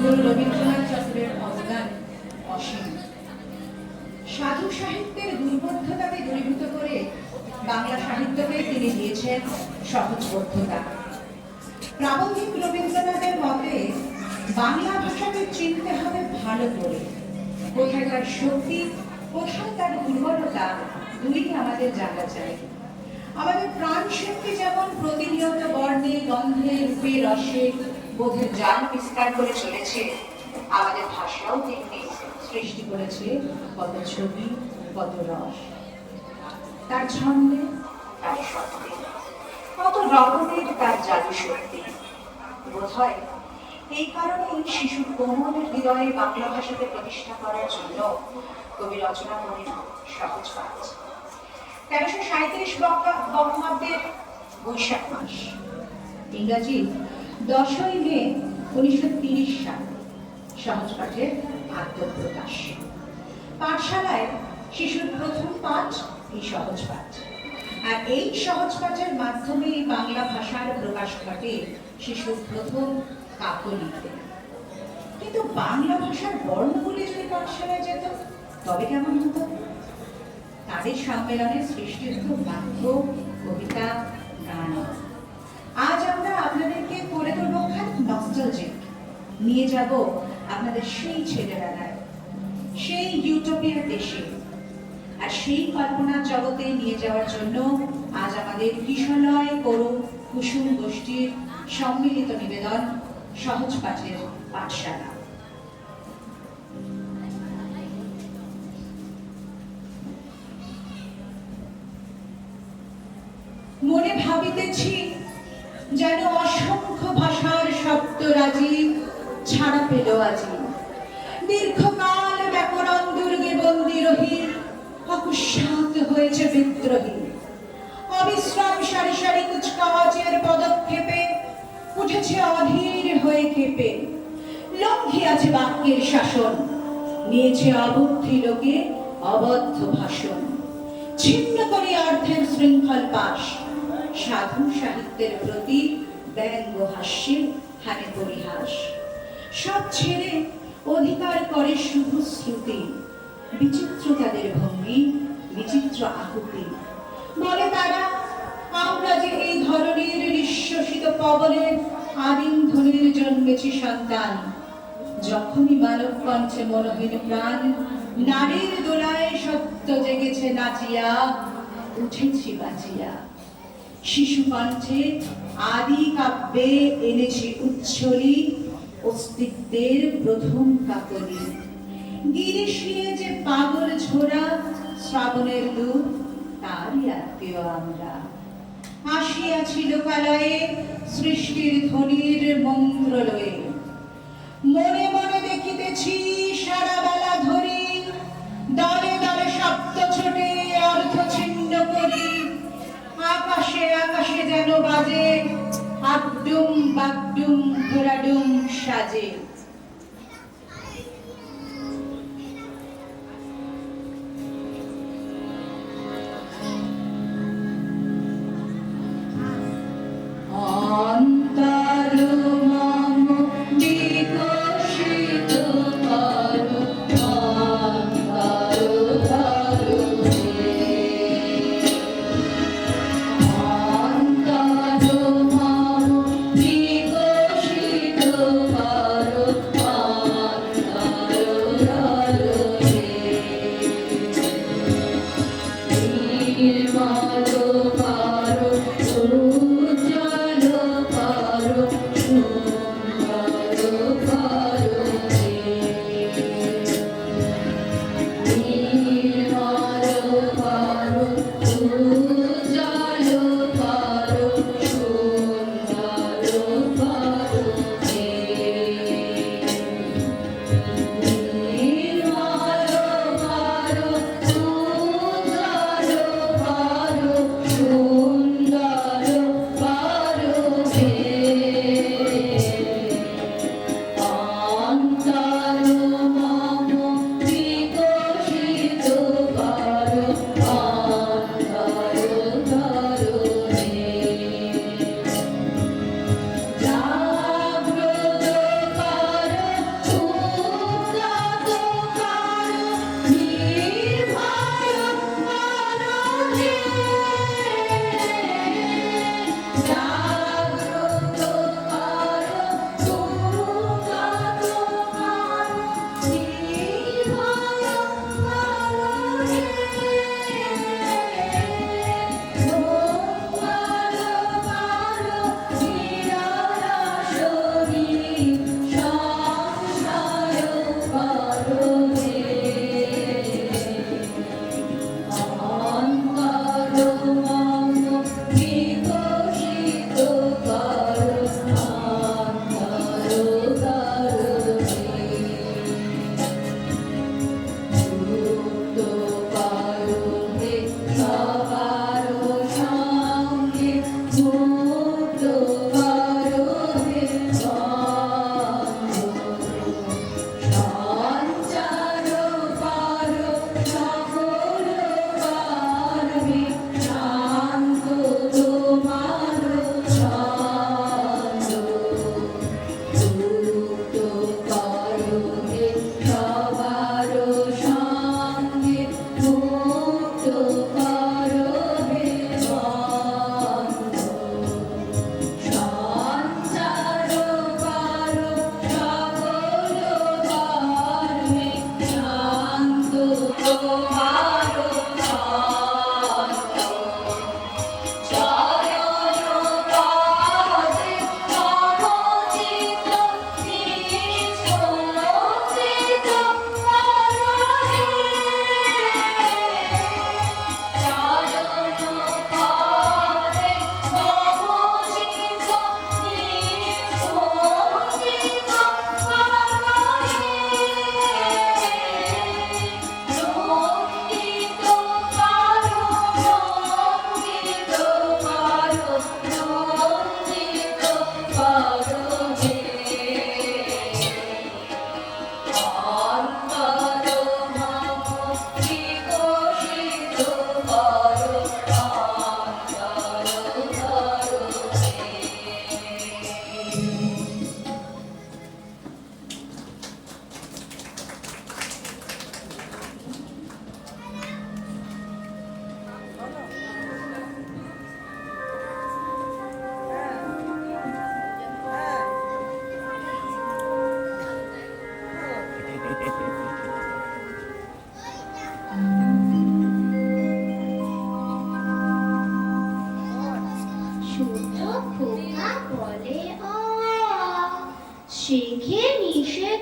কবিগুরু রবীন্দ্রনাথ ঠাকুরের অবদান অসীম। সাধু সাহিত্যের দুর্বোধ্যতাকে দূরীভূত করে বাংলা সাহিত্যকে তিনি দিয়েছেন সহজবোধ্যতা। প্রাবন্ধিক রবীন্দ্রনাথের মতে বাংলা ভাষাকে চিনতে হবে ভালো করে, কোথায় তার শক্তি, কোথায় তার দুর্বলতা, দুই আমাদের জানা চাই। আমাদের প্রাণ শক্তি যেমন প্রতিনিয়ত বর্ণে, গন্ধে, রূপে, রসে বোধের জাল বিস্তার করে চলেছে, আমাদের ভাষাও তেমনি সৃষ্টি করেছে কত ছবি, কত রস। তার ছন্দে, তার শব্দে কত রকমের তার জাদু শক্তি। বোধহয় এই কারণেই শিশুর কোমল হৃদয়ে বাংলা ভাষাকে প্রতিষ্ঠা করার জন্য কবি রচনা করেন সহজ পাঠ। 1337 বঙ্গাব্দের বৈশাখ মাস, ইংরাজি 10ই মে 1930 সাল সহজ পাঠের আত্মপ্রকাশ। পাঠশালায় শিশুর প্রথম পাঠ এই সহজ পাঠ, আর এই সহজ পাঠের মাধ্যমে বাংলা ভাষার প্রকাশ ঘটে শিশুর প্রথম কাব্য লিখতে। কিন্তু বাংলা ভাষার বর্ণগুলি যদি পাঠশালায় যেত তবে কেমন হতো? তাদের সম্মেলনে সৃষ্টি হতো বাক্য, কবিতা, গান। আজ আমরা আপনাদেরকে করে তুলব নস্টালজিক, নিয়ে যাব আপনাদের সেই ছেলেবেলায়, সেই ইউটোপিয়ার দেশে। আর সেই কল্পনার জগতে নিয়ে যাওয়ার জন্য আজ আমাদের কিশলয় করু কুসুম গোষ্ঠীর সম্মিলিত নিবেদন সহজ পাঠের পাঠশালা। মনে ভাবিতেছি যেন অসংখ্য ভাষার শব্দরাজি ছাড়া পেল আজি। দীর্ঘকাল ব্যাকরণ দুর্গে বন্দী রহি অকুশাত হয়েছে বিদ্রোহী। অবিশ্রাম সারি সারি কুচকাওয়াজের পদক্ষেপে উঠেছে অধীর হয়ে কেঁপে। লঙ্ঘিয়াছে বাক্যের শাসন, নিয়েছে অবুদ্ধি লোকে অবদ্ধ ভাষণ। ছিন্ন করি অর্থের শৃঙ্খল পাশ, সাধু সাহিত্যের প্রতি ব্যঙ্গ হাস্যে হানে পরিহাস। সব ছেড়ে অধিকার করে শুধু শ্রুতি, বিচিত্র তাদের ভঙ্গি, বিচিত্র আকুতি। বলে তারা আমরা যে এই ধরনের নিঃশ্বসিত পবনের আদিম ধ্বনির জন্মেছি সন্তান। যখনই মানব কণ্ঠে মনোহীন প্রাণ, নারীর দোলায় সত্য জেগেছে নাচিয়া, উঠেছি বাঁচিয়া। শিশু কণ্ঠে আদি কাব্যে এনেছি উচ্ছলি, অস্তিত্বের প্রথম কাকলি। গিরে শুয়ে যে পাগল ঝোড়া শ্রাবণের দুধ, তারই আত্মীয় আমরা। আসিয়াছি লোকালয়ে সৃষ্টির ধ্বনির মন্ত্রলয়ে। মনে মনে দেখিতেছি সারা বেলা ধরি, দলে দলে শব্দ ছোটে অর্থ ছিন্ন করি। আকাশে আকাশে যেন বাজে আগডুম বাগডুম ঘোড়াডুম সাজে।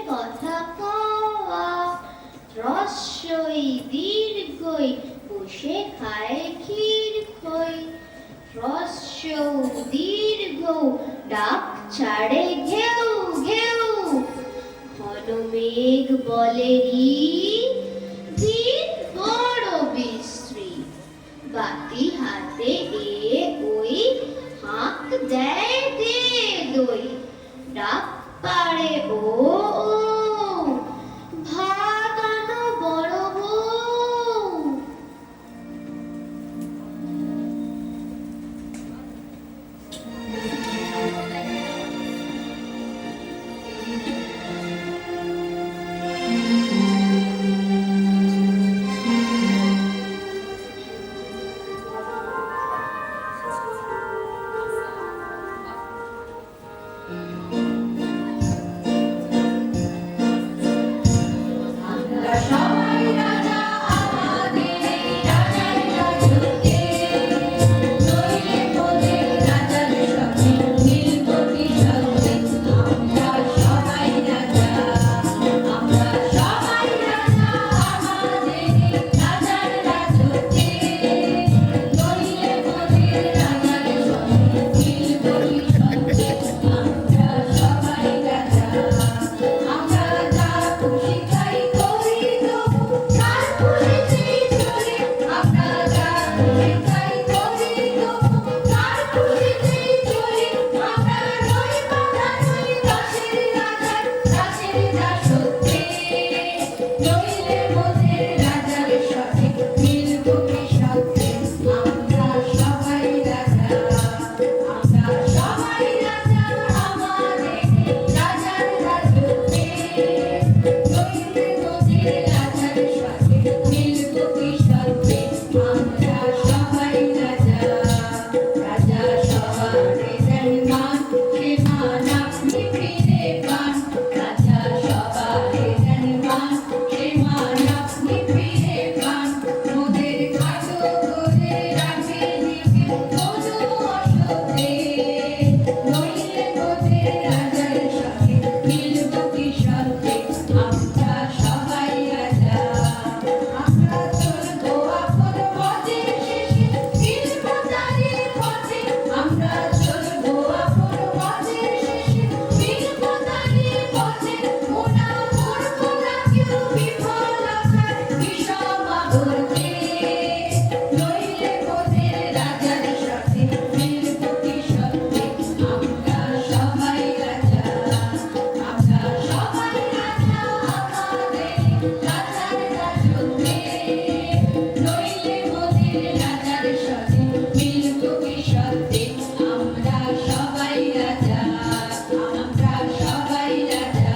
কথা কওয়া, রস্যই দীর্ঘই বসে খায় ক্ষীর খই, রস্য দীর্ঘ ডাক ছাড়ে ঘেউ ঘেউ, ঘন মেঘ বলে দিন বড় বিশ্রী, বাতি হাতে এ ওই হাঁক দেয় দে দই, ডাক পারে ও ভাত আনো বড় বউ। আমরা সবাই রাজা আমাদের রাজার রাজত্বে, নইলে মোদের রাজার সঙ্গে মিলব কি সঙ্গে। আমরা সবাই রাজা, আমরা সবাই রাজা আমাদের রাজার রাজত্বে, নইলে মোদের রাজার সঙ্গে মিলব কি সঙ্গে। আমরা সবাই রাজা, আমরা যা খুশি তাই করি তবু তার খুশিতেই চলি। আমরা যা খুশি তাই করি তবু তার খুশিতেই চলি। আমরা নই বাধা নই দাসের রাজার দাসের দাসত্বে, নইলে মোদের রাজার সঙ্গে মিলব কি সঙ্গে। আমরা সবাই রাজা, আমরা সবাই রাজা আমাদের রাজার রাজত্বে, নইলে মোদের রাজার সঙ্গে মিলব কি সঙ্গে। আমরা সবাই রাজা, রাজা সবারে দেন মান, সে মান আপনি ফিরে পান। রাজা সবারে দেন মান, সে মান আপনি ফিরে পান। মোদের খাটো করে রাখে দিকে কোনো অসতে, নইলে মোদের রাজার সঙ্গে মিলব কি সঙ্গে। আমরা সবাই রাজা, আমরা চলবো আপন পথের শেষে, মিলব তারই পথে। আমরা চলবো আপন পথের শেষে, মিলব তারই পথে। মোনা করব না কেউ বিফলতার বিষম আবর্তে, নইলে মোদের রাজার সাথে মিলব কি সঙ্গে। আমরা সবাই রাজা, আমরা সবাই রাজা আমাদের রাজার রাজত্বে, নইলে মোদের রাজার সাথে মিলব কি সঙ্গে। আমরা সবাই রাজা, আমরা সবাই রাজা,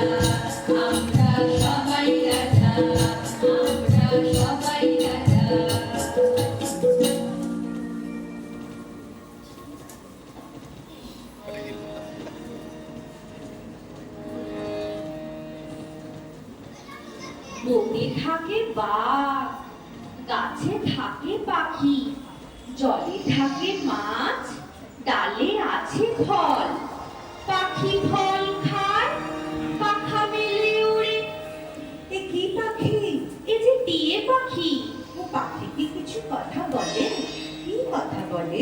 আমরা সবাই রাজা, আমরা সবাই রাজা। বনে থাকে বাঘ, গাছে থাকে পাখি, জলে থাকে মাছ, ডালে আছে ফল। পাখি ফল খায়, পাখা মেলে উড়ে। এ কি পাখি? এ যে টিয়ে পাখি। ও পাখি কি কিছু কথা বলে? কি কথা বলে?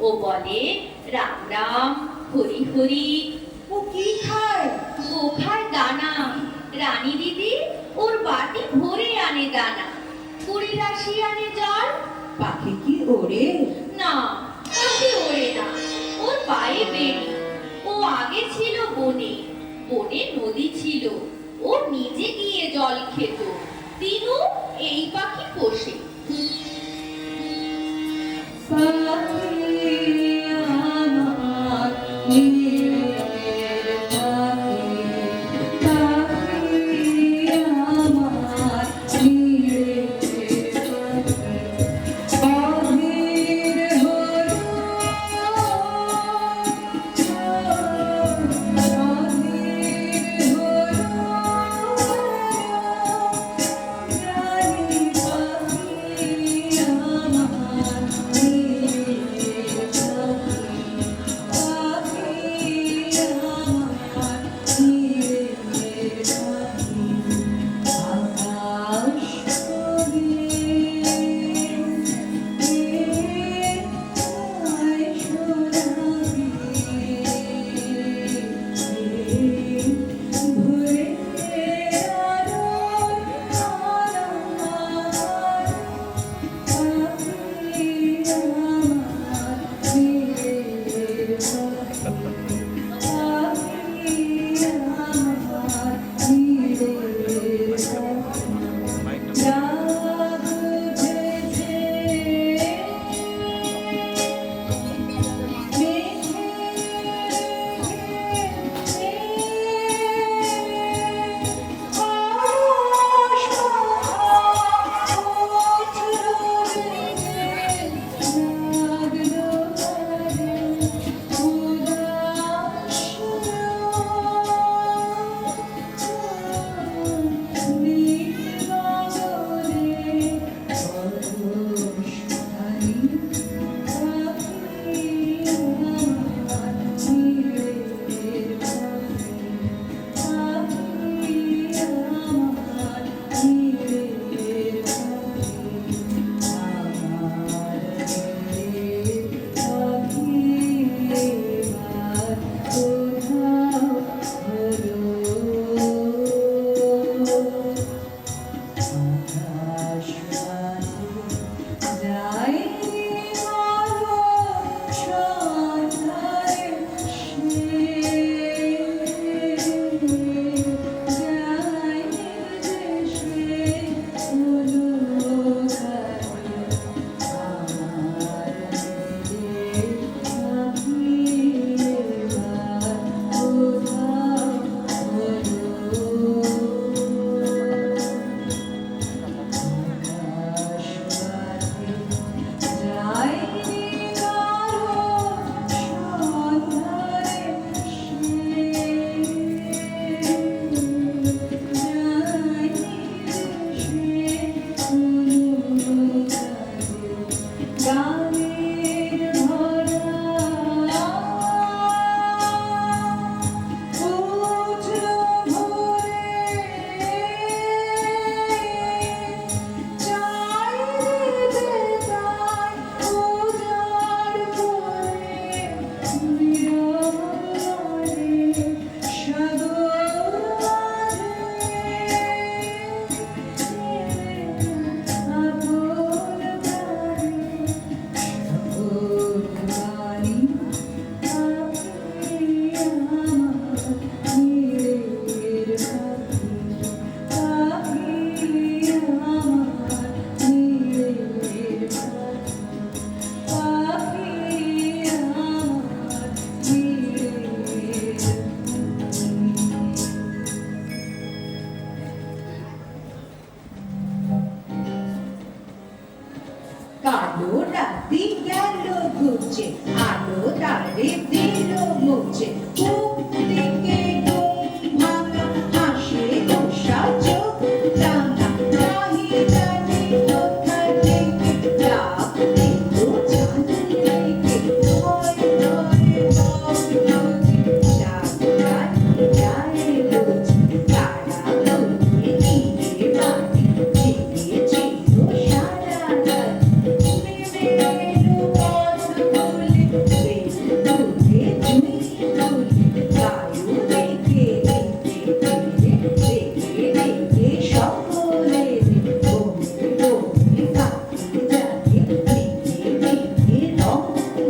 ও বলে রাম রাম হরি হরি। ও কি খায়? ও খায় দানা। রানী দিদি ওর বাটি ভরে আনে দানা, কুড়ি রাশি আনে জল। পাখি কি ওড়ে? না, পাখি ওড়ে না, ওর পায়ে বেড়ি। ও আগে ছিল বনে, বনে নদী ছিল, ও নিজে গিয়ে জল খেত। দিনু এই পাখি পোষে। রাতি গেল ঘুরছে, আলো তারে দিল মুছে, বুক থেকে ঘুম ভাঙা, হাসে বসা চোখ রাঙা, নাহি জানি কোথা থেকে ডাক দিল জানি রেখে, ভয় ভয়ে মগ নদী চাঁদ রাত যায় রোজ, তারা বলে নিয়ে বাতি জেগেছিল সারা রাত, নেমে এলো পথ ভুলে, বেল তুলে জুই তুলে, বায়ু রেখে রেখে রেখে রেখে সকলের বনে বনে পাখি জাগে, মেঘে মেঘে রং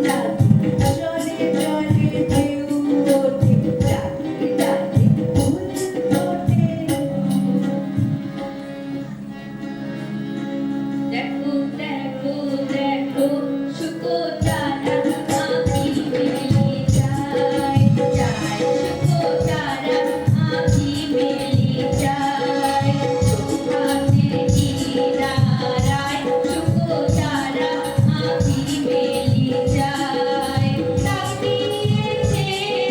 লাগে, জলে জলে ঢেউ ওঠে, ডালে ডালে ফুল ফোটে। দেখো দেখো দেখো শুকোতারা আঁখি মেলি যায় যায়, শুকোতারা আঁখি মেলি যায়, সুভাষের কিনারায় শুকোতারা আঁখি মেলি যায়, ডাক দিয়েছে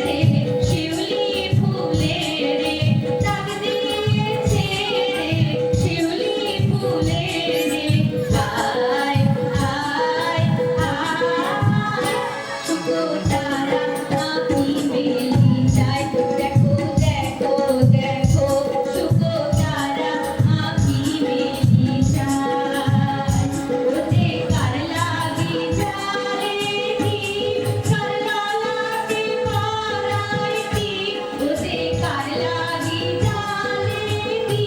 রে শিউলি ফুলে রে, ডাক দিয়েছে রে শিউলি ফুলে রে, আয় আয় আয়, শুকোতারা আঁখি মেলি যায়, দেখো দেখো দেখো শুকোতারা আঁখি মেলি যায়, ওতে কার লাগি জালে কি, কার লালাতে পারায় কি, ওতে কার লাগি জালে কি,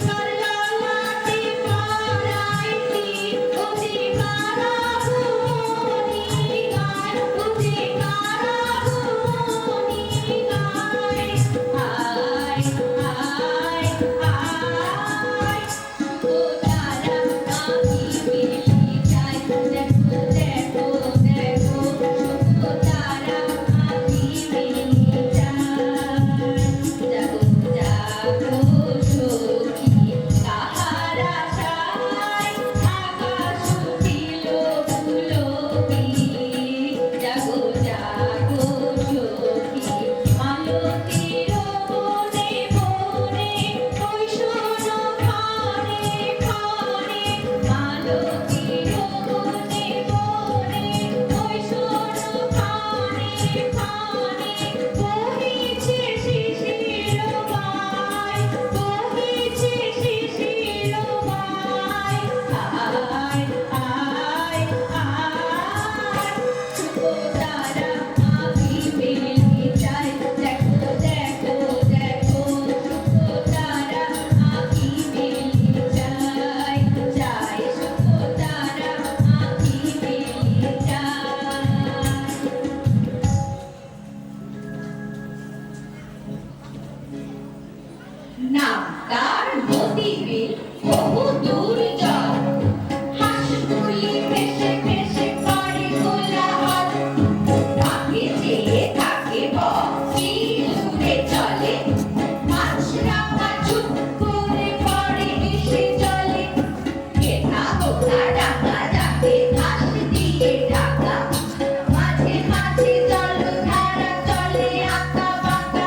কার লালাতে পারায় কি, ওতে কারা গুনি গায়, ওতে কারা গুনি গায়, আয় আয় আয়, শুকোতারা আঁখি মেলি যায়, দেখো দেখো দেখো শুকোতারা আঁখি মেলি যায়, জাগো জাগো সখী কাহার আশায় আকাশ উঠিল পুলকি, জাগো জাগো সখী মালতীর বনে বনে, ওই শোনো খানে খানে, মালতীর বনে বনে, ওই শোনো খানে খানে, বহিছে শিশির বাই, বহিছে শিশির বাই, আয় আয় আয়, শুকোতারা আঁখি মেলি যায়, দেখো দেখো দেখো শুকোতারা আঁখি মেলি যায় যায়, শুকোতারা আঁখি মেলি যায়। নাম তার মতিবিল, বহু দূর যায়, হাঁসগুলি ভেসে ভেসে করে কোলাহল, তাকে চেয়ে তাকে বকিল উড়ে চলে, মাছরাঙা চুপ করে পড়ে এসে জলে, কেনা গোটা ডাকা ডাকে ঘাস দিয়ে ঢাকা, মাঝে মাঝে জলধারা চলে আঁকা বাঁকা,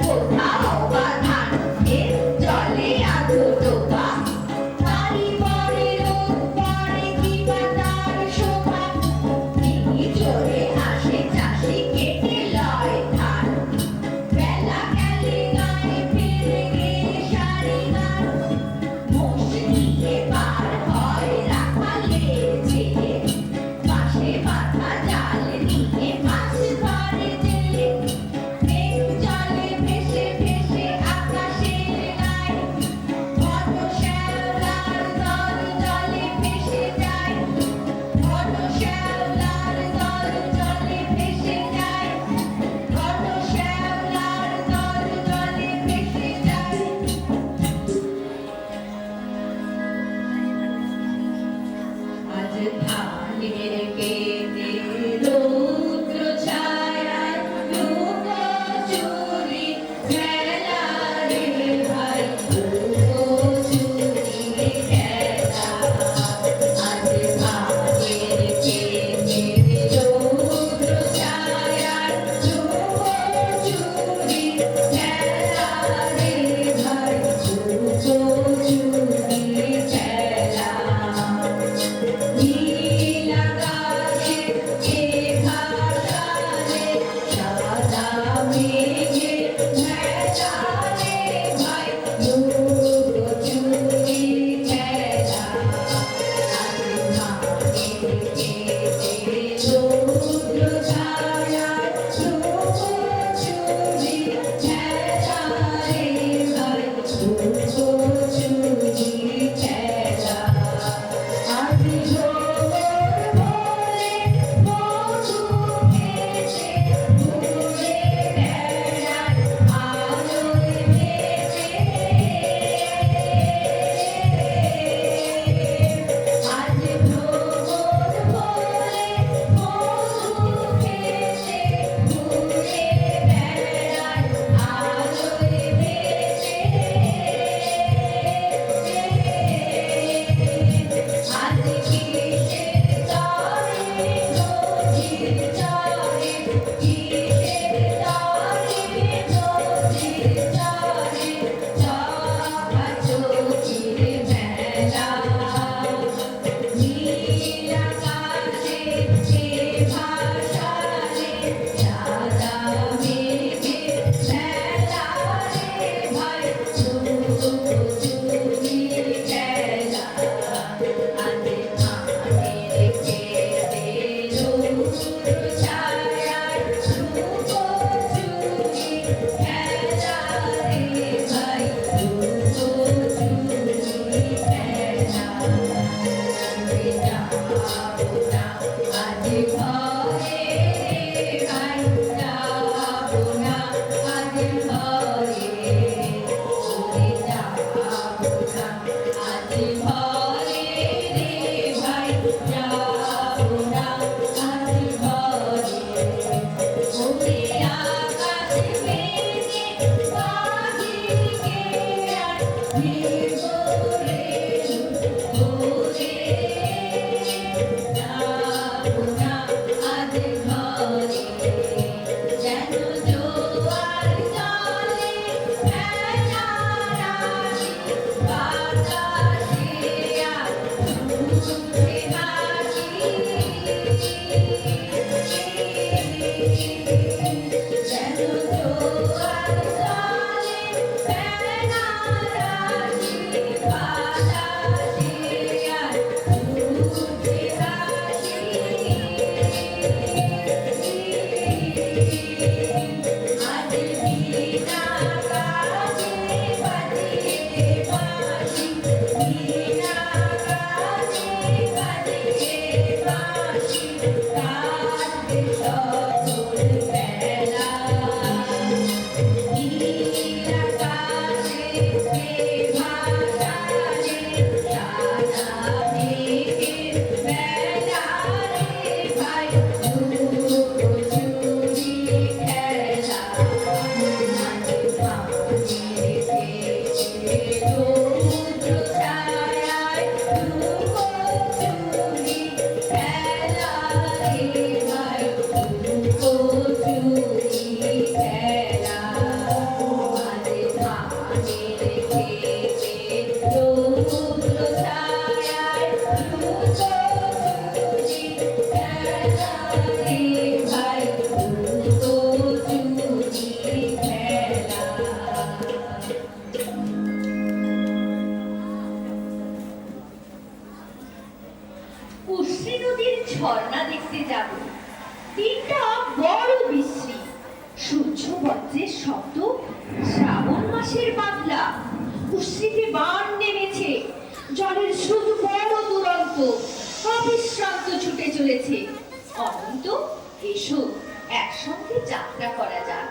কোথাও বা ধান ক্ষেত জলে আধো ডোবা, তারি কুশ্রী নদীর ঝর্ণা দেখতে যাব। দিনটা বড় বিশ্রী, সূর্য বজ্রের শব্দ, শ্রাবণ মাসের বাদলা, কুশ্রীতে বান নেমেছে, জলের শুধু বড় দুরন্ত, অবিশ্রান্ত ছুটে চলেছে। অনন্ত, এসো একসঙ্গে যাত্রা করা যাক।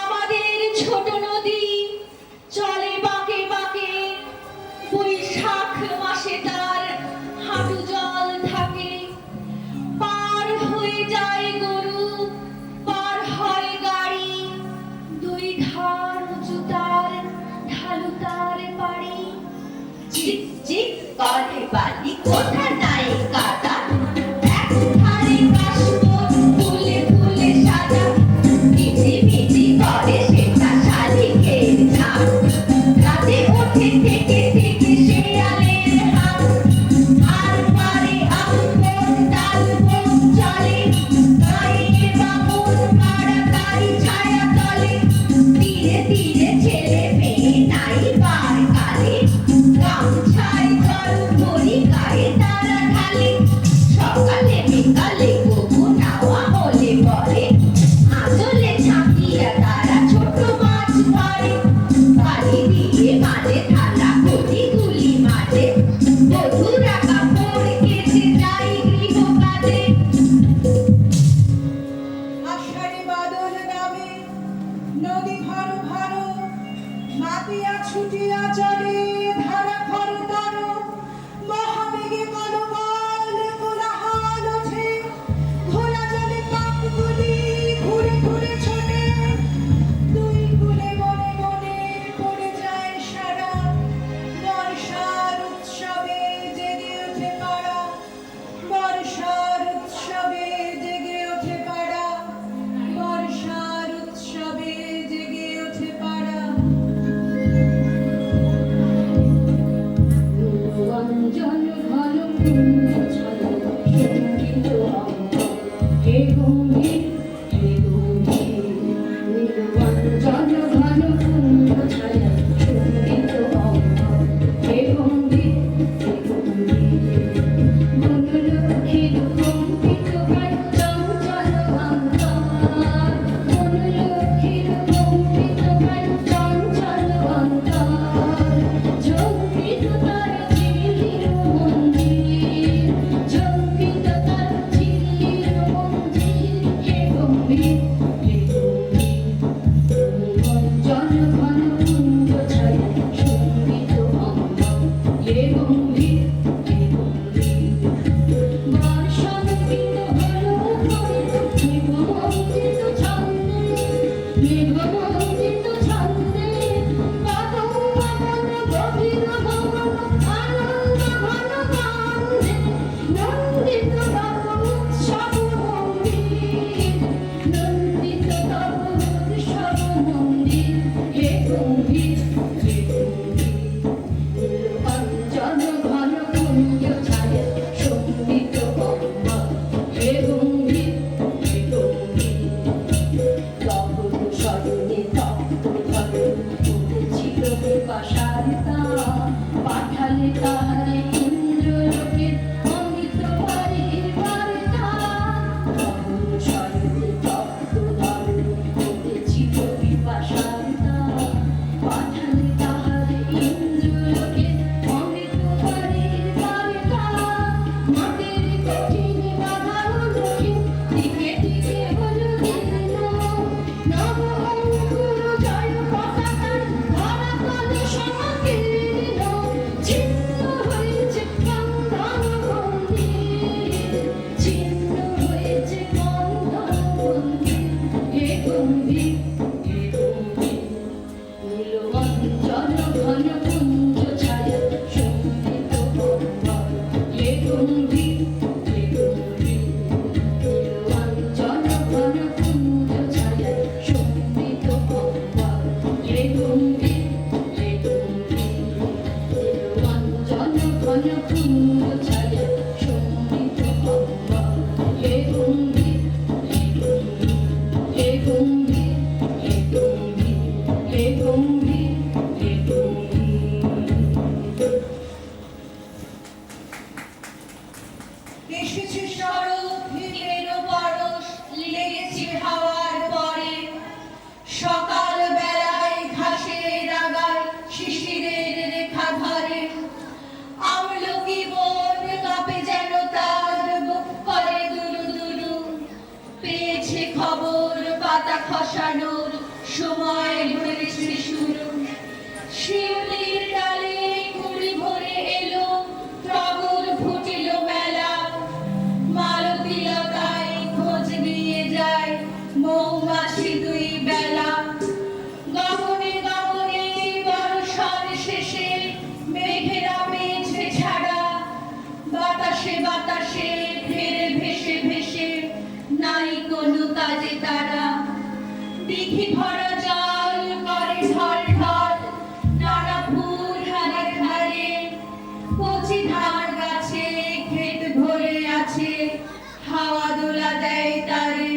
আমাদের ছোট নদী চলে বাঁকে বাঁকে, বৈশাখ মাসে তার হাঁটু জল থাকে। পার হয়ে যায় গরু, পার হয় গাড়ি, দুই ধার উঁচু তার, ঢালু তার পাড়ি। চিক চিক করে বালি, কোথা নাই কাদা, এক ধারে কাশবন ফুলে ফুলে সাদা, মিটি মিটি করে সেটা শালিকের ঝাঁক। রাতে ওঠে থেকে থেকে শেয়ালের হাঁক, আর পারে আগুন ডাল বন চলে, গায়ে বামুন মারা তারি ছায়া তলে। ধীরে ধীরে ছেলে মেয়ে নাই বার কালে, গামছায় জল ভরি গায়ে তারা ঢালে। সকালে বিকালে গবু নাওয়া হলে পরে, আঁচলে ঝাঁকিয়া তারা ছোট মাছ ধরে। বাড়ি দিয়ে মাঝে থালা কচি গুলি মাঝে বধুরা কাপড় কেচে যাই গৃহ কাজে। আষাঢ়ে বাদল নামে নদী ভারো ভারো মাতিয়া ছুটিয়া চলে ধারা খরতর মহাবেগে কলবল কোলাহল ওঠে ঘোলা জলে পাকগুলি ঘুরে ঘুরে ছোটে দুই কুলে মনে মনে পড়ে যায় সারা বর্ষার উৎসবে জেগে ওঠে পাড়া বর্ষার উৎসবে জেগে ওঠে পাড়া বর্ষার উৎসবে জেগে ওঠে পাড়া। অঞ্জন ঘন পুণ্য ছল সঙ্গীত অঙ্গ হে গম্ভীর হে গম্ভীর নীলবঞ্জন ঘন পুণ্য ছল সঙ্গীত অঙ্গ হে গম্ভীর হে গম্ভীর বনলক্ষ্মীর কম্পিত প্রায় চঞ্চল অন্তর বনলক্ষ্মীর কম্পিত প্রায় চঞ্চল অন্তর ঝঙ্কৃত তার ঝিল্লির মন্দির ঝঙ্কৃত তার ঝিল্লির মন্দির হে গম্ভীর হে গম্ভীর নীলবঞ্জন ঘন পুঞ্জ ছায় সঙ্গীত অঙ্গ হে গম্ভীর হে গম্ভীর বর্ষাঙ্কিত হলো মেঘমণ্ডিত ছন্দে মেঘমণ্ডিত ছন্দে পাবন পাবন গভীর গমন আনন্দ ঘন কান্দে নন্দিত তব উৎসব মন্দির নন্দিত তব উৎসব মন্দির হে গম্ভীর হে গম্ভীর নীলকঞ্চন ঘন পুঞ্জ ছায় শোভিত অঙ্গ হে গম্ভীর হে গম্ভীর তব স্মরণে তপ্ত ধরে উঠেছিল বিপাশার তাপ পাঠালে তাহারে ইন্দ্রলোকের অমৃত বাড়ির বার্তা তব স্মরণে তপ্ত ধরে উঠেছিল বিপাশার তাপ পাঠালে তাহারে ইন্দ্রলোকের অমৃত বাড়ির বার্তা মাটির কঠিন বাধার দক্ষিণ দিকে দিকে হলো দীর্ণ নব অঙ্কুর জয় পতাকার ধরাতল সংকীর্ণ ছিন্ন হয়েছে বন্ধন মন্দির ছিন্ন হয়েছে বন্ধন মন্দির হে গম্ভীর হে গম্ভীর নীলবঞ্জন ঘন পুঞ্জ ছায় শোভিত অঙ্গ হে গম্ভীর হে গম্ভীর নীলবঞ্জন ঘন পুঞ্জ ছায় শোভিত অঙ্গ হে গম্ভীর হে গম্ভীর নীলবঞ্জন ঘন পুঞ্জ ছায় শোভিত অঙ্গ হে গম্ভীর হে গম্ভীর হে গম্ভীর হে গম্ভীর হে গম্ভীর হে গম্ভীর। এসেছে শরৎ হিমেরও পরশ লেগেছে হাওয়ার পরে সকাল বেলায় ঘাসের আগায় শিশিরের রেখা ধরে আমলকি বন কাঁপে যেন তার বুক করে দুরু দুরু পেয়েছে খবর পাতা খসানোর সময় হয়েছে শুরু শিউলির ডালে কুড়ি ভরে এলো টগর ফুটিল মেলা মালতীলতায় খোঁজ নিয়ে যায় মৌমাছি দুই বেলা গগনে গগনে বর্ষার শেষে মেঘেরা মেঝে ছাড়া বাতাসে বাতাসে ফেরে ভেসে ভেসে নাই কোনো কাজে তারা দিঘি ভরা জল করে ঢল ঢল নানা ফুল ধারে ধারে কচি ধান গাছে ক্ষেত ভরে আছে হাওয়া দোলা দেয় তারে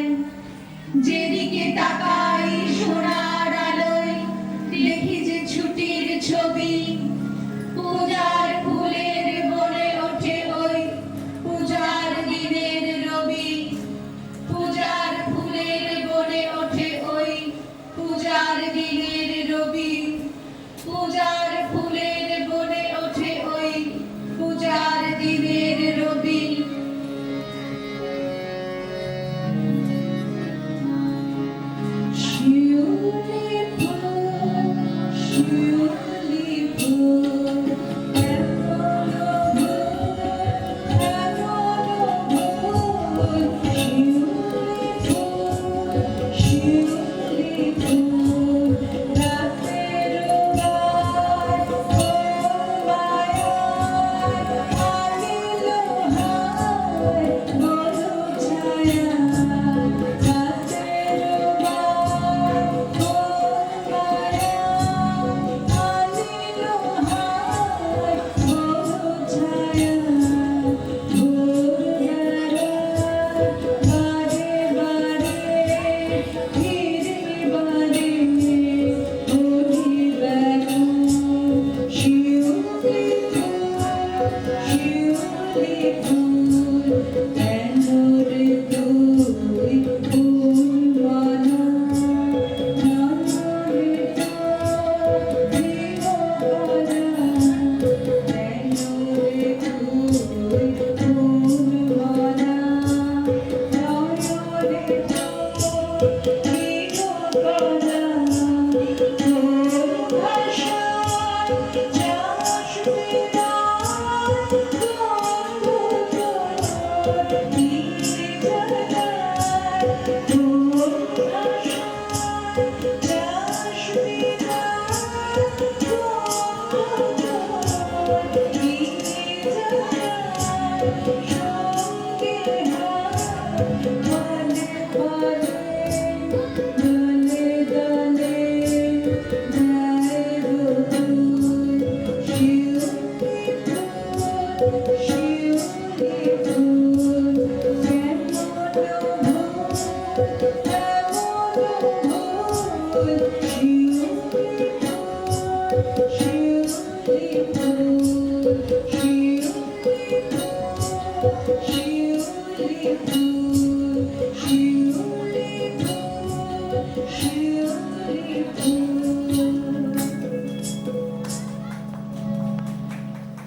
যেদিকে তাকাই সোনার আলোয় দেখি যে ছুটির ছবি পূজার ফুলের বনে ওঠে ওই পূজার দিনের রবি পূজার ফুলের বনে ওঠে ওই পূজার শিউলি ফুল এখনো ফুল শিউলি ফুল রাতের গায় মায়া আনিল হায় বড় ছায়া রাতের গায় মায়া আনিল হায় বড় ছায়া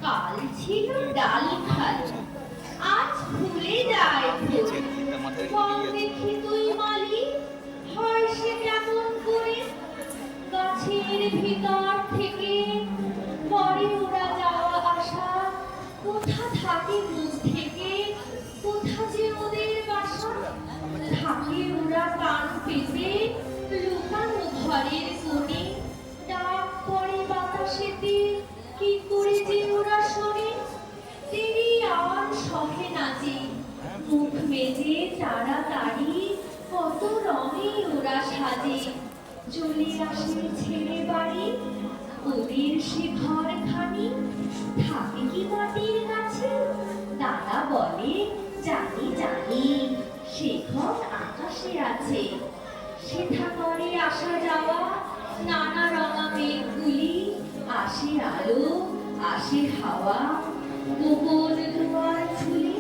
কাল ছিল ডাল খালি, আজ ভুলে যায় ফুল। কম দেখি তুই মালি, হয় সে কেমন করে? গাছের ভিতর থেকে পরে ওরা যাওয়া আসা, কোথা থাকে মুখ থেকে, কোথা যে ওদের বাসা? থাকে ওরা কান পেতে লুকানো ঘরের কোণে, ডাক পড়ে বাতাসেতে, কি করে যে ওরা শোনে? দেরি আর সহে নাচে, মুখ মেজে তাড়াতাড়ি, কত রঙে ওরা সাজে। চলে আসে ছেড়ে বাড়ি, ওদের সে ঘরখানি থাকে কি মাটির কাছে? দাদা বলে জানি জানি, সে ঘর আকাশে আছে। সেথা করে আসা যাওয়া নানা রঙা মেঘগুলি, আসে আলো আসে হাওয়া, গোপন দুয়ার খুলে।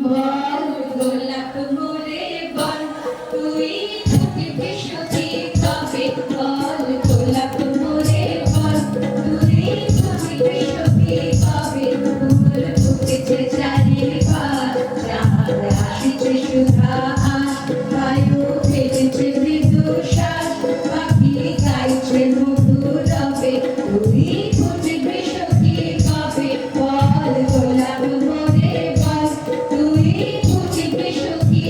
বল গোলাপ মোরে বল, তুই ফুটবি সখী কবে? বল গোলাপ মোরে বল, তুই ফুটবি সখী কবে? ফুল ফুটেছে চারিপাশ, চাঁদ আসিছে সুধা আস, বায়ু ফেলেছে মৃদু শ্বাস, পাখি গাইছে মধুর রবে, তুই ফুটবি সখী কবে? বল গোলাপ মোরে বল, তুই ফুটবি সখী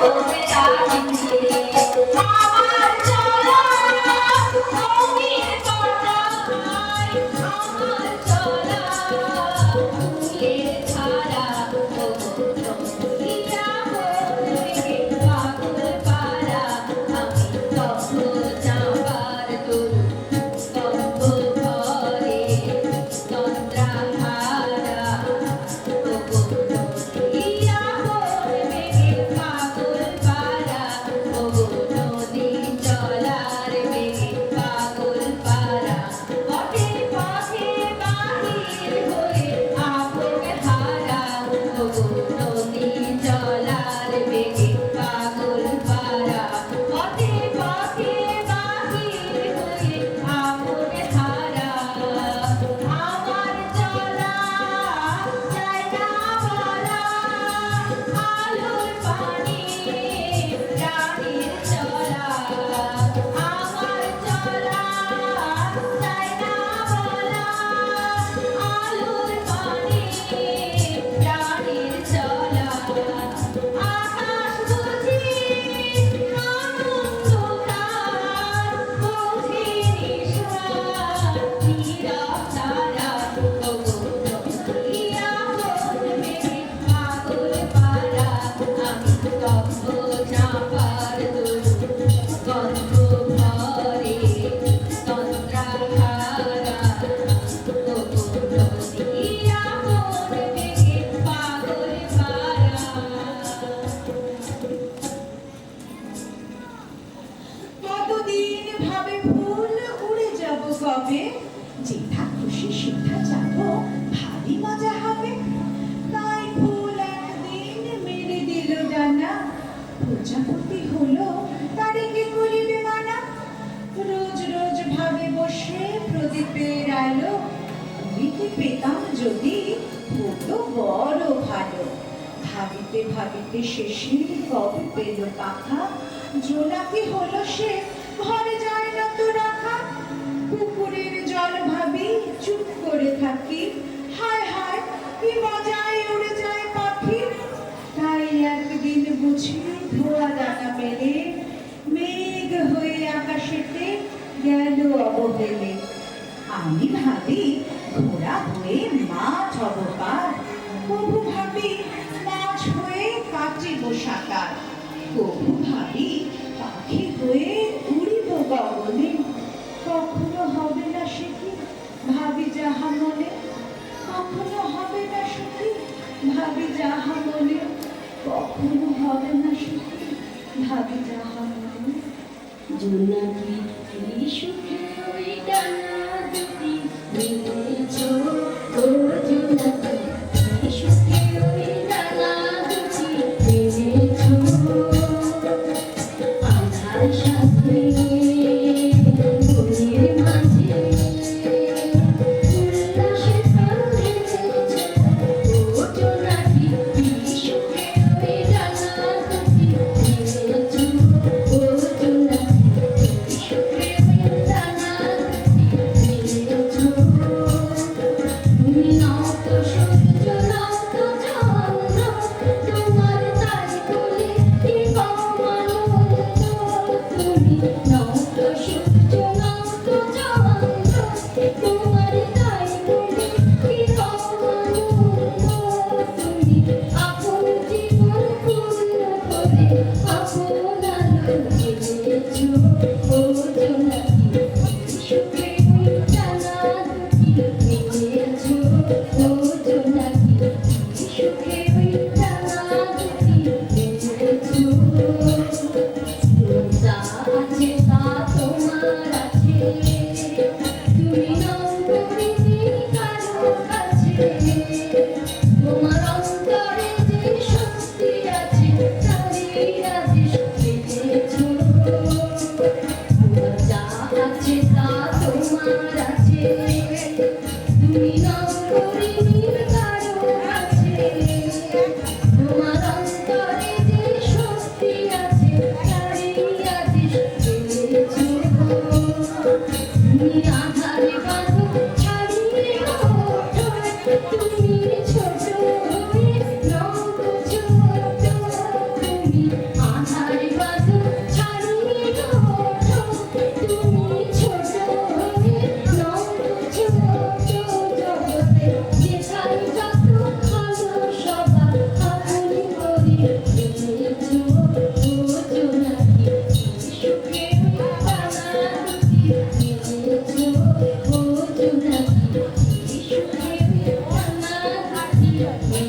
তোরে রাখিতে আমার চলা রঙিন পাতায় আমার চলা ফুলের ধারা ও ইয়া বলে পাগল পারা আমি তব যাবার তরু তব ঘরে তন্দ্রাহারা ইয়া বলে পাগল পারা ও নদী চলার বেগে পাগল পারা পথে পথে বাহির হয়ে আপন হারা ও নদী চলার বেগে পাগল পারা পথে পথে বাহির হয়ে আপন হারা আমার চলা যায় না বলা আলোর পানি প্রাণীর চলা আমার চলা যায় না বলা আলোর পানি প্রাণীর চলা আকাশ বুঝি আনন্দকার বুঝি নিশার নীরব তারা ইয়া বলবে পাগল পারা আমি তব যাবার তরু গন্ধ ভরে তন্দ্রাহারা ইয়া বলবে পাগল পারা কতদিন ভাবে ফুল উড়ে যাব কবে, যেথা খুশি সেথা যাব, ভারী মজা হবে। তাই ফুল একদিন মেরে দিল ডানা, প্রজাপতি হলো তারে কি করিবে মানা। রোজ রোজ ভাবে বসে প্রদীপের আলো, উড়িতে পেতাম যদি হতো বড় ভালো। ভাবিতে ভাবিতে শেষে কবে পেল পাখা, জোনাকি হলো সে ঘরে যায় না তো রাখা। পুকুরের জল ভাবি চুপ করে থাকি, হায় হায় কি মজায় উড়ে যায় পাখি। তাই একদিন বুঝি ধোয়া ডানা মেলে, মেঘ হয়ে আকাশেতে গেল অবহেলে। আমি ভাবি ঘোড়া হয়ে মাছ হব পার, কবু ভাবি মাছ হয়ে কাটিব সাঁতার, কবু ভাবি পাখি হয়ে উড়িব গগনে। কখনো হবে না সে কি ভাবি যাহা মনে, কখনো হবে না সে কি ভাবি যাহা মনে, কখনো হবে না সে কি ভাবি যাহা মনে। জোনাকি কি সুখে ওই ডানা দুটি মেলেছ, ও জোনাকি কি সুখে ওই ডানা দুটি মেলেছ। আধার সাথে মনের মাঝে উল্লাসে প্রাণ ঢেলেছ, ও জোনাকি কি সুখে ওই ডানা দুটি মেলেছ, ও জোনাকি সুখে ওই ডানা দুটি মেলেছ। তুমি নত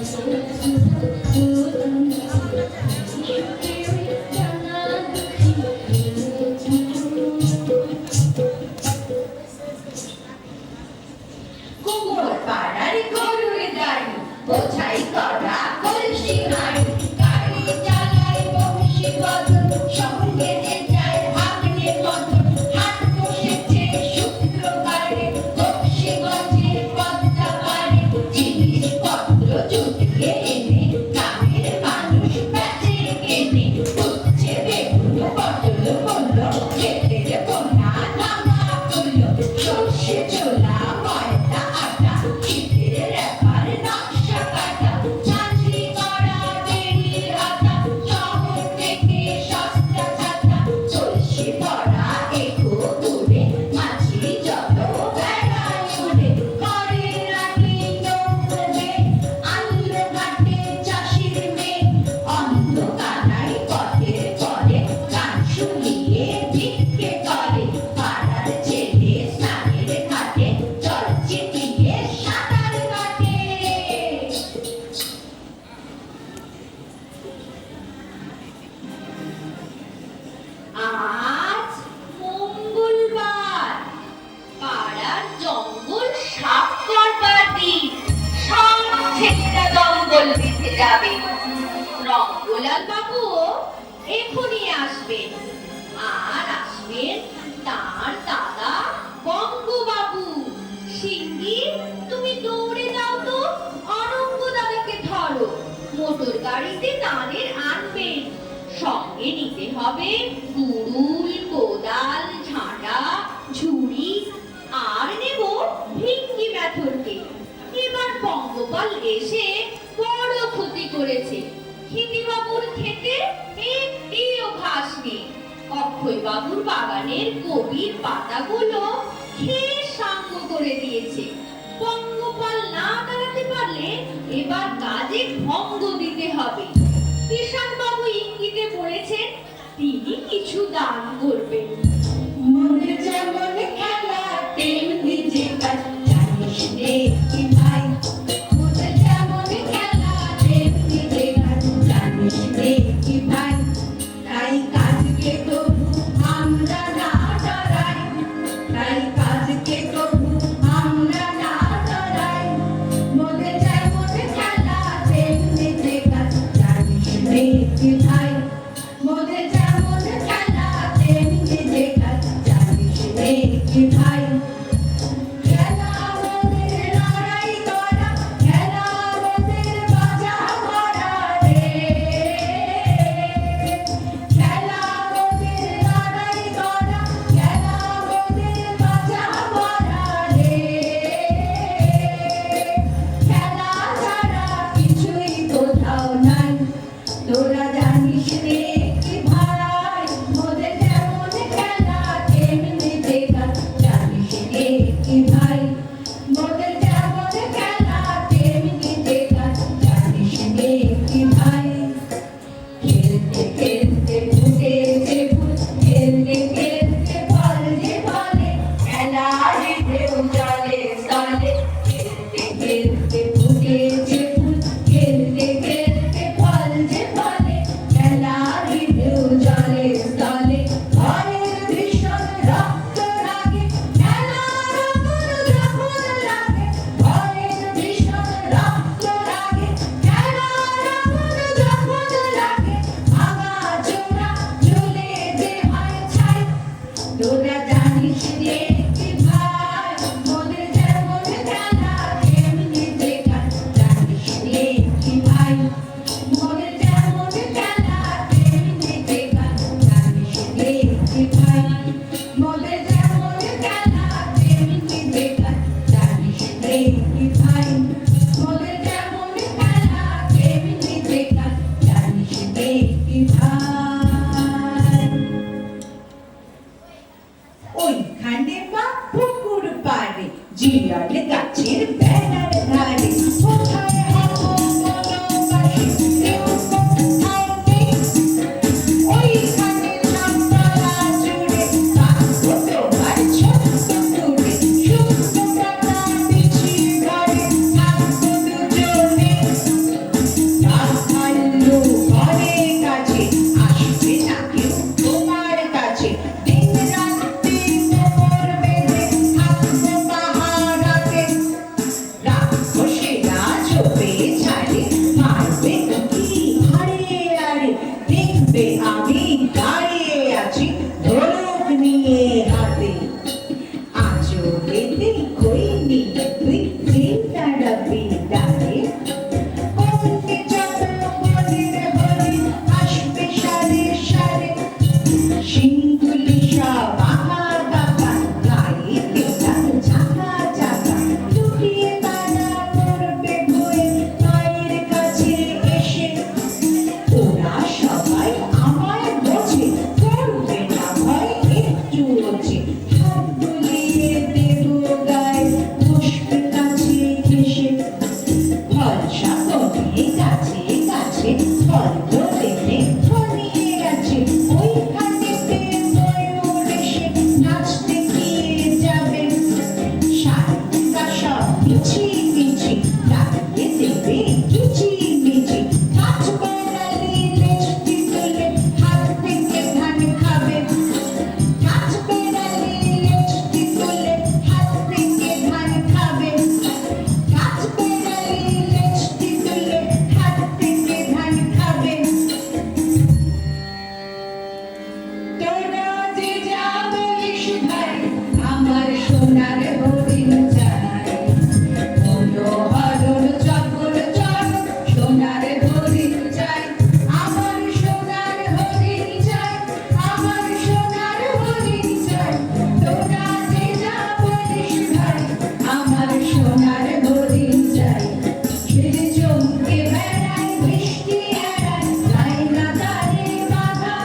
কুমোর পাড়ার গরুর গাড়ি বোঝাই করা কলসি হাড়ি গাড়ি চালায় বংশী বদন সঙ্গে যে যায় ভাগ্নে মতন হাট বসেছে শুক্রবারে বংশীগঞ্জের পদ্মা পারে জিনিসপত্র জুটকে এনে গ্রামের মানুষ বেচে কেনে উচ্ছে বেগুন পটল মূল্য ক্ষেতের বোনা নামা করলো সর্ষে ছোলা ময়দা আটা শীতের রেপার নকশা কাটা চাঁদনি করা বেড়ির হাতা শহর থেকে সস্তা ছাতা কলসি ভরা এগো দূরে মাঝি যত বেড়ায় উড়ে ঘরের রাখি নৌকোবে আনলো ঘাটে চাষির মেয়ে অন্ধ কানাই পথের পরে গান শুনিয়ে ভিক্ষে করে পাড়ার ছেলে স্নানের ঘাটে জল চিটিয়ে সাঁতার কাটে। আজ মঙ্গলবার, পাড়ার জঙ্গল সাফ করবার দিন। সব ছেলেরা জঙ্গল দিতে যাবে। রঙ্গলাল বাবু এখনই আসবেন, আর আসবেন তার দাদা বঙ্গবাবু। সিঙ্গি, তুমি দৌড়ে যাও তো, অনঙ্গ দাদাকে ধরো। মোটর গাড়িতে তাদের আনবেন, সঙ্গে নিতে হবে কুড়ুল, কোদাল, ঝাঁটা, ঝুড়ি, আর নেব ভিঙ্গি মেথরকে। এবার পঙ্গপাল এসে বড় ক্ষতি করেছে। হিন্দিবাবুর ক্ষেতে একটিও ঘাস নেই। অক্ষয় বাবুর বাগানের কবির পাতাগুলো খেয়ে সাঙ্গ করে দিয়েছে। পঙ্গপাল না দাঁড়াতে পারলে এবার কাজে ভঙ্গ দিতে হবে। কিষাণ বাবু ইঙ্গিতে পড়েছেন তিনি কিছু দান করবেন। মনে যেমন খেলা তেমনি যে কাজ জানিস রে কি ভাই মনে যেমন খেলা তেমনি যে কাজ জানিস রে কি ভাই তাই কাজকে তবু আমরা না ডরাই তাই কাজকে তবু আমরা না ডরাই মনে যেমন খেলা তেমনি যে কাজ জানিস রে কি ভাই মনে যেমন খেলা তেমনি যে কাজ জানিস রে কাছে কাছে স্বর্গ দেখে ছড়িয়ে গেছে ওইখানেতে ময়ূর এসে নাচতে গিয়ে যাবে শাড়িটা সব মিছি মিছি লাগিয়ে দেবে কিচি মিচি কাজ বেড়ালি লেজটি তুলে হাত থেকে ধান খাবে কাজ বেড়ালি লেজটি তুলে হাত থেকে ধান খাবে কাজ বেড়ালি লেজটি তুলে হাত থেকে ধান খাবে তোরা যে যা বলিস ভাই আমার সোনার হরিণ চাই বলো হরণ চকর চর সোনার হরিণ চাই আমার সোনার হরিণ চাই আমার সোনার হরিণ চাই তোরা যে যা বলিস ভাই আমার সোনার হরিণ চাই ছেড়ে চমকে বেড়ায় বৃষ্টি এড়ায় যায় না তারে বাধা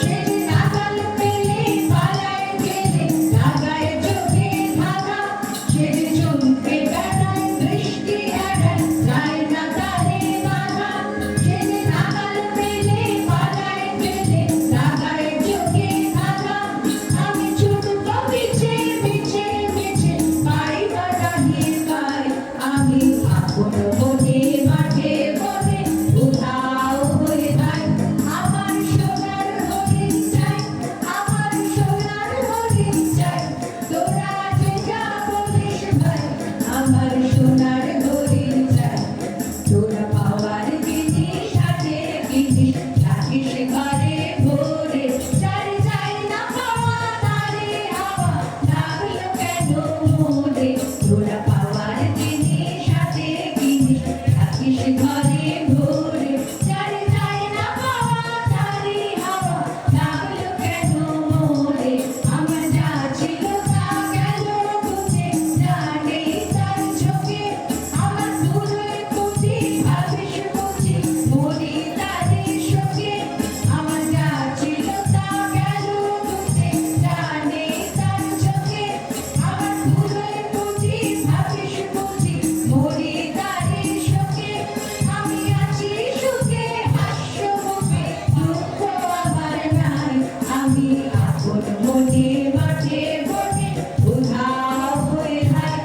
ছেড়ে নাগাল পেলে পালায় গেলে লাগায় চোখে ধাঁধা ছেড়ে চমকে বেড়ায় বৃষ্টি এড়ায় যায় না তারে বাধা ছেড়ে নাগাল পেলে পালায় গেলে লাগায় চোখে ধাঁধা আমি ছুটব পিছে পিছে পিছে পাই বাড়াহিয়ে পাই আমি আপন মনে মাঠে বনে উধাও হয়ে যাই আমার সোনার হরিণ চাই আমার সোনার হরিণ চাই তোরা যে যা বলিস ভাই আমার সোনার হরিণ চাই তোরা পাওয়ার জিনিস আছে জিনিস রাখিস ঘরে ভরে চারি চাই না পাওয়া তারে হাওয়া লাগলো কেন মনে তোরা পাওয়ার জিনিস আছে জিনিস রাখিস ঘরে ভরে চারি চাই না পাওয়া তারে হাওয়া লাগলো কেন মনে আমার যা ছিল তা গেল বুঝে জানে তার চোখে আমার দূরে বুঝি ভাবিস বুঝি মরি তাদের সঙ্গে আমার যা ছিল তা গেল বুঝে জানে তার চোখে আমার দূরে বুঝি ভাবিস বুঝি মরি তাদের সঙ্গে আমি আছি সুখে হাস্য মুখে দুঃখ আমার নাই আমি আপন মনে মাঠে বনে উধাও হয়ে যাই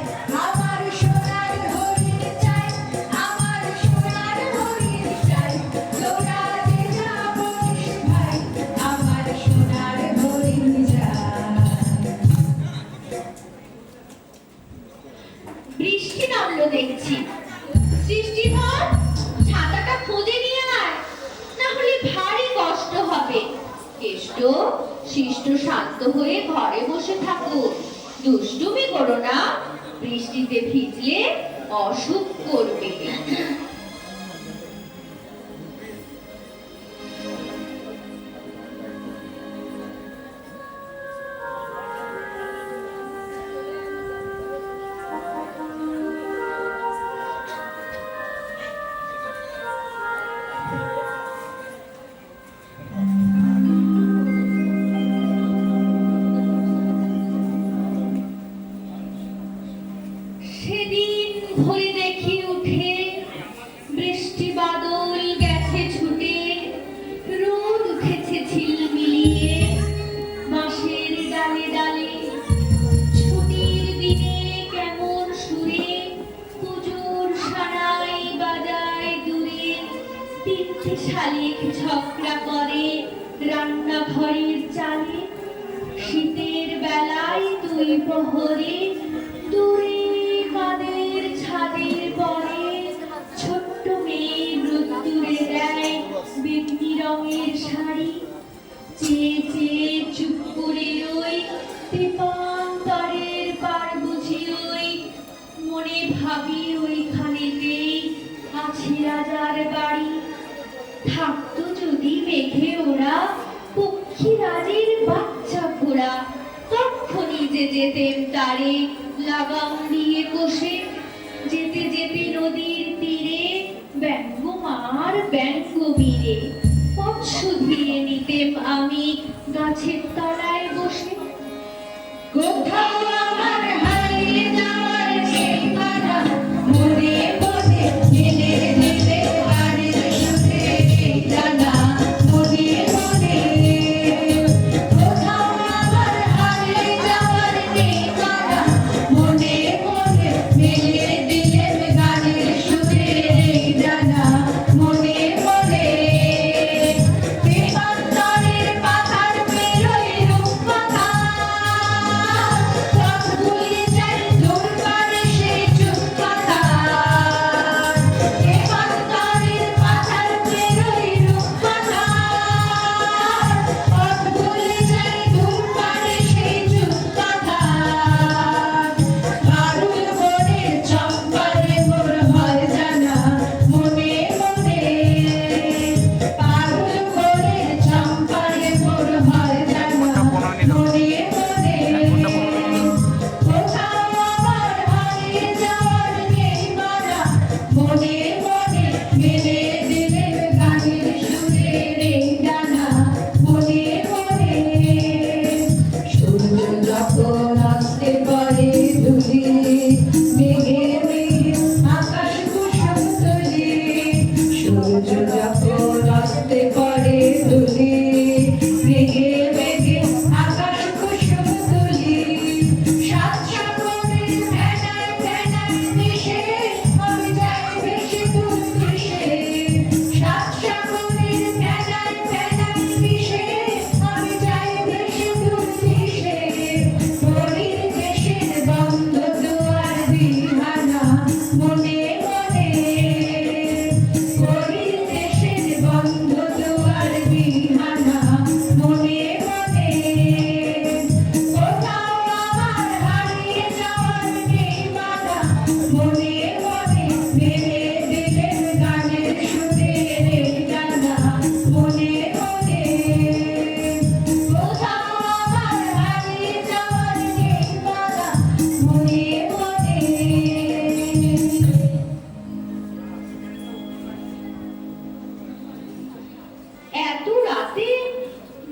আমার সোনার হরিণ চাই আমার সোনার হরিণ চাই তোরা যে যা বলিস ভাই আমার সোনার হরিণ চাই বৃষ্টি নামলো দেখছি সৃষ্টিধর ছাতাটা খুঁজে নিয়ে আয় না হলে ভারী কষ্ট হবে কেষ্ট শিষ্ট শান্ত হয়ে ঘরে বসে থাকো দুষ্টুমি করো না বৃষ্টিতে ভিজলে অসুখ করবে সেদিন ভোরে দেখি উঠে বৃষ্টি বাদল গেছে ছুটে রোদ উঠেছে ঝিলমিলিয়ে বাঁশের ডালে ডালে ছুটির দিনে কেমন সুরে পুজোর সানাই বাজায় দূরে তিনটে শালিক ঝগড়া করে রান্নাঘরের চালে শীতের বেলায় দুই প্রহরে দূরে কাদের ছাদের পরে ছোট্ট মেয়ে রোদ্দুরে দেয় বেগুনি রঙের শাড়ি চেয়ে চেয়ে চুপ করে ওই তেপান্তরের পার বুঝি ওই মনে ভাবি ওইখানেতেই আছে রাজার বাড়ি থাকতো যদি মেঘে ওরা পক্ষী রাজের বাচ্চা ঘোড়া তখনই যে যেতেম তারে লাগাম দিয়ে কষে যেতে যেতে নদীর তীরে ব্যঙ্গ মার ব্যঙ্গ বীরে পথ শুধিয়ে নিতেম আমি গাছের তলায় বসে কোথাও আমার হারিয়ে যাওয়ার ঠিকানা মনে পড়ে জেনে যেতে পারি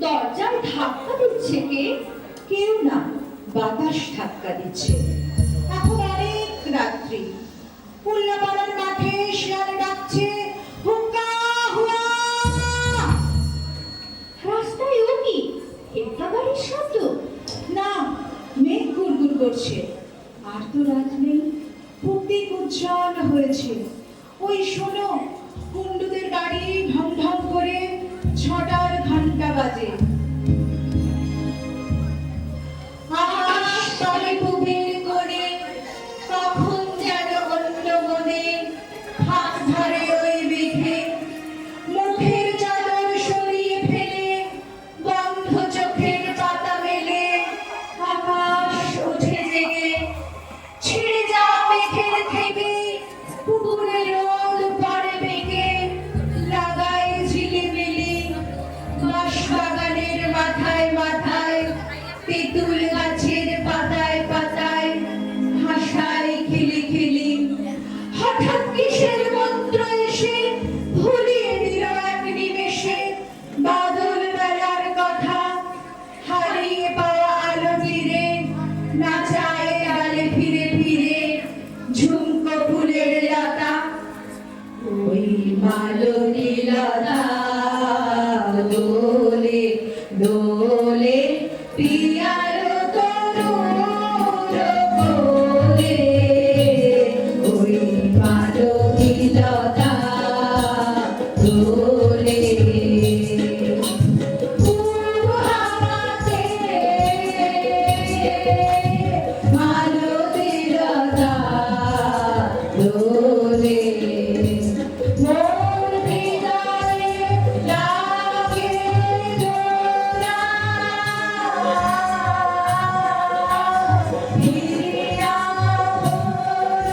দরজায় ধাক্কা দিচ্ছে কে? কেউ না, বাতাস ধাক্কা দিচ্ছে। এখন অনেক রাত্রি, উল্লাপাড়ার মাঠে শিয়াল ডাকছে, হুক্কা হুয়া। রাস্তায় ও কি একটা গাড়ির শব্দ? না, মেঘ গুড়গুড় করছে। আর তো রাত নেই, প্রতীক উজ্জ্বল হয়েছে। ওই শোনো, কুণ্ডুদের গাড়ি ঢং ঢং করে 6টার ঘন্টা বাজে। আকাশ তলে পুবের কোণে কখন যেন অন্য মনে হাত ধরে ওই বিঘে, মুখের চাদর সরিয়ে ফেলে বন্ধ চোখের পাতা মেলে আকাশ ওঠে জেগে। ছিঁড়ে যাওয়া মেঘের থেকে পুকুরে রোদ পড়ে বেঁকে, লাগায় ঝিলিমিলি বাঁশবাগানের মাথায় মাথায়, তেঁতুল গাছের পাতায় পাতায় ভাষায় খিলিখিলি। হঠাৎ কিসের মন্ত্র এসে ভুলিয়ে দিল এক নিমেষে বাদল বেলার কথা। হারিয়ে পাওয়া আলো তীরে নাচায় ডালে ফিরে ফিরে ঝুমকো ফুলের লতা। ওই মালতী লতা দোলে দোলে পিয়ার তরুর কোলে। ওই মালতী লতা দোলে পূব হাওয়াতে, মালতী লতা দোলে। মোর হৃদয়ে লাগে দোলা, ফিরিয়া ভোলা।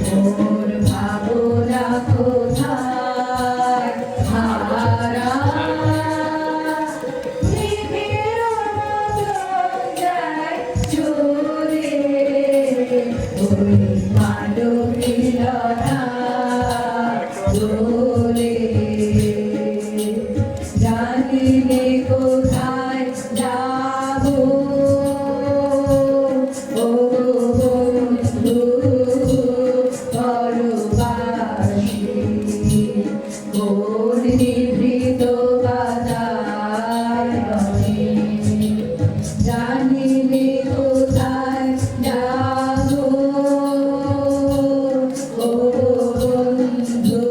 মোর ভাবনা কোথায় হারা, মেঘের মতন যায় চলে। ওই মালতী লতা দোলে। জানিলে কোথায় যাবো ও বন্ধু পরবাসী, কোন নিভৃত বাতায়নে। জানিলে কোথায় যাবো ও বন্ধু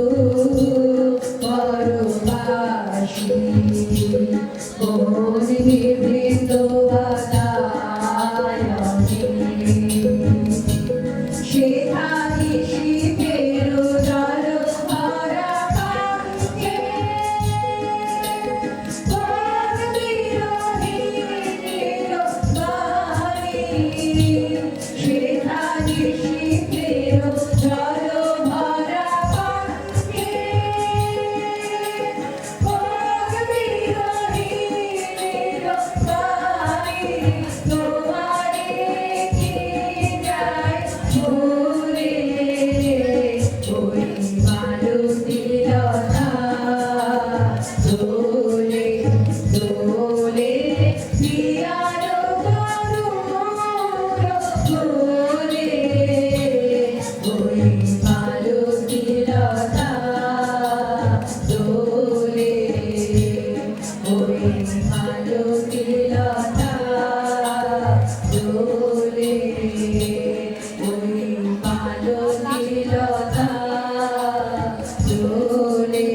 পরবাসী, কোন নিভৃত বাতায়নে। সেথায় শীতের জল ভরা পাঙ্কে, কোন বিরোহীর বাণী। সেথায় শীতের জল ভরা পাঙ্কে, কোন বিরোহীর বাণী। তোমারে কি যায় ভুলে, ওই মালতী লতা দোলে দোলে পিয়ার তরুর কোলে। ওই মালতী লতা দোলে, ওই মালতী লতা দোলে, ওই মালতী লতা দোলে।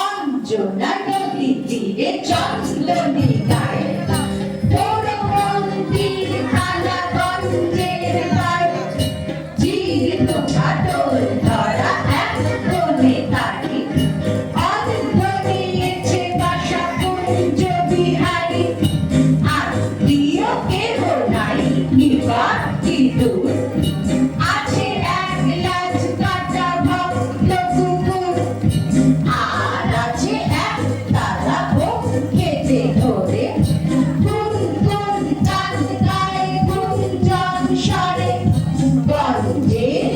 অঞ্জনা নদী তীরে চন্দনী গায়ে, তোর মন্দির খানা গঞ্জের গায়ে। জীর্ণ ঘাটল ধরা এক কোণে তারি, অন্ধ নিয়েছে বাসা কুঞ্জ বিহারী। আত্মীয় কেহ নাই নিকট কি দূর, আছে এক লাজ কাটা ভক্ত কুকুর। আর আছে এক তারা ভোগ খেতে ধরে, গুন গুন গান গায় গুঞ্জন স্বরে। গঞ্জের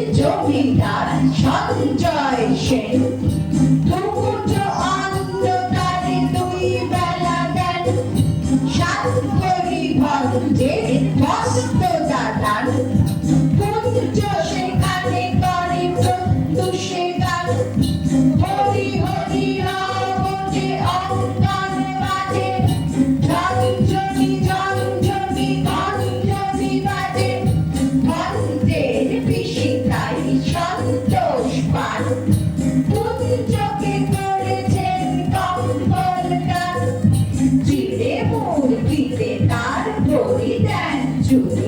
মস্ত দাদান পুত্র সেখানে করে প্রত্যুষে গান হরি হরি রাবণে অঙ্কন বাজে ঝঞ্ঝনি ঝঞ্ঝনি গঞ্জনি বাজে মন্ত্রের পিসিকাই সন্তোষ পান পুত্রকে করেছেন কম্বল দান চিড়ে মূর্তিতে তার বলি দেন চুরি